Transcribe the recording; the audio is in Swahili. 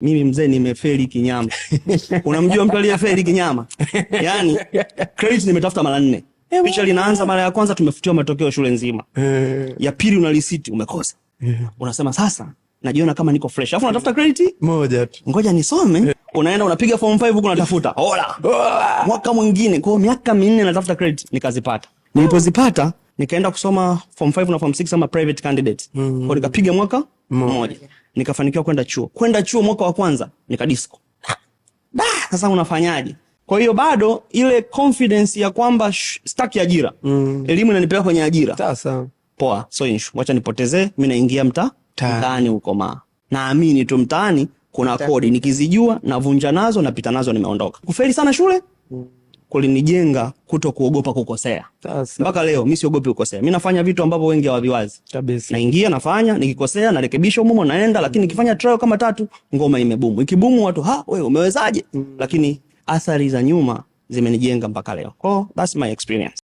Mimi mzee nimefeli kinyama. Unamjua mtu aliyefeli kinyama? Yaani credit nimetafuta mara 4. Picha linaanza mara ya kwanza tumefutiwa matokeo shule nzima. Ya pili una receipt umekosa. Unasema sasa najiona kama niko fresh. Alafu unatafuta credit moja tu. Ngoja nisome. Unaenda unapiga form 5 huko unatafuta. Hola. Mwaka mwingine kwa miaka 4 natafuta credit nikazipata. Nilipozipata nikaenda kusoma form 5 na form 6 kama private candidate. Kwa nikapiga mwaka mmoja. Nikafanikiwa kwenda chuo. Kwenda chuo mwaka wa kwanza nikadisco. Sasa unafanyaje? Kwa hiyo bado ile confidence ya kwamba sitaki ajira. Elimu inanipeleka kwenye ajira. Sasa poa, so issue. Wacha nipotezee, mimi naingia mtaani huko naamini tu mtaani kuna kodi nikizijua navunja nazo napita nazo nimeondoka. Kufeli sana shule kulinijenga kuto kuogopa kukosea. Mpaka leo mimi siogopi kukosea. Mimi nafanya vitu ambavyo wengi hawaviwazi. Kabisa. Naingia nafanya, nikikosea narekebisha mumo naenda, lakini nikifanya trial kama 3 ngoma imebumu. Ikibumu watu wewe umewezaje? Lakini athari za nyuma zimenijenga mpaka leo. That's my experience.